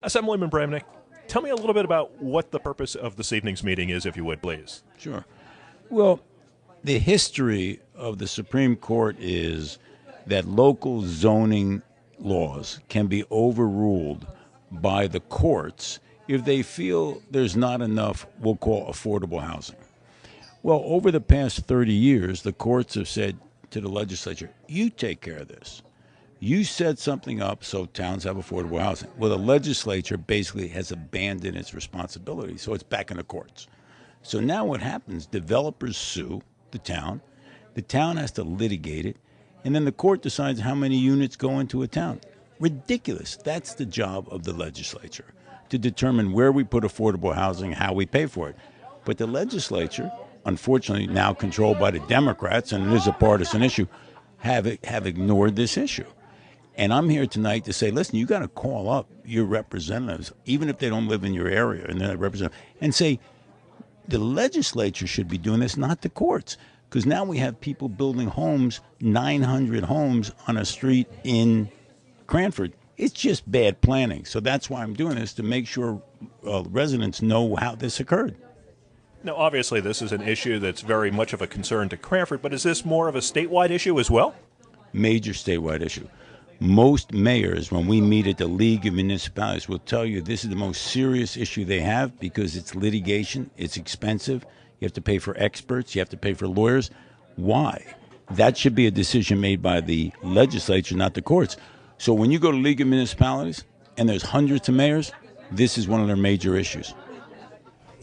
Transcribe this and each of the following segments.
Assemblyman Bramnick, tell me a little bit about what the purpose of this evening's meeting is, if you would, please. Sure. Well, the history of the Supreme Court is that local zoning laws can be overruled by the courts if they feel there's not enough, we'll call, affordable housing. Well, over the past 30 years, the courts have said to the legislature, you take care of this. You set something up so towns have affordable housing. Well, the legislature basically has abandoned its responsibility, so it's back in the courts. So now what happens, developers sue the town has to litigate it, and then the court decides how many units go into a town. Ridiculous. That's the job of the legislature, to determine where we put affordable housing, how we pay for it. But the legislature, unfortunately now controlled by the Democrats, and it is a partisan issue, have ignored this issue. And I'm here tonight to say, listen, you got to call up your representatives, even if they don't live in your area, and they represent, and say, the legislature should be doing this, not the courts. Because now we have people building homes, 900 homes on a street in Cranford. It's just bad planning. So that's why I'm doing this, to make sure residents know how this occurred. Now, obviously, this is an issue that's very much of a concern to Cranford, but is this more of a statewide issue as well? Major statewide issue. Most mayors, when we meet at the League of Municipalities, will tell you this is the most serious issue they have because it's litigation, it's expensive, you have to pay for experts, you have to pay for lawyers. Why? That should be a decision made by the legislature, not the courts. So when you go to League of Municipalities and there's hundreds of mayors, this is one of their major issues.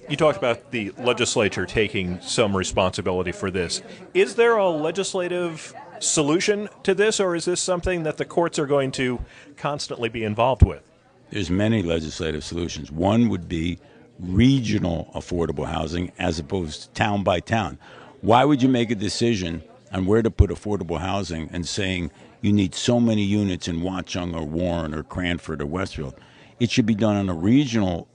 You talked about the legislature taking some responsibility for this. Is there a legislative solution to this, or is this something that the courts are going to constantly be involved with? There's many legislative solutions. One would be regional affordable housing as opposed to town by town. Why would you make a decision on where to put affordable housing and saying you need so many units in Watchung or Warren or Cranford or Westfield? It should be done on a regional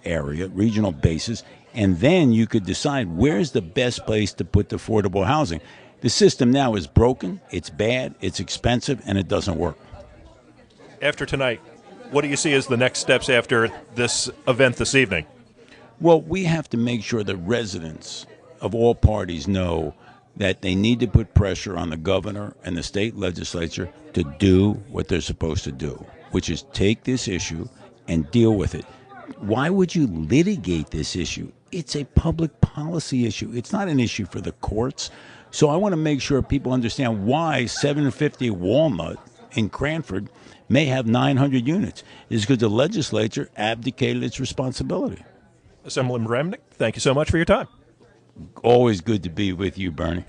area, regional basis, and then you could decide where's the best place to put the affordable housing. The system now is broken, it's bad, it's expensive, and it doesn't work. After tonight, what do you see as the next steps after this event this evening? Well, we have to make sure the residents of all parties know that they need to put pressure on the governor and the state legislature to do what they're supposed to do, which is take this issue and deal with it. Why would you litigate this issue? It's a public policy issue. It's not an issue for the courts. So I want to make sure people understand why 750 Walnut in Cranford may have 900 units. It's because the legislature abdicated its responsibility. Assemblyman Bramnick, thank you so much for your time. Always good to be with you, Bernie.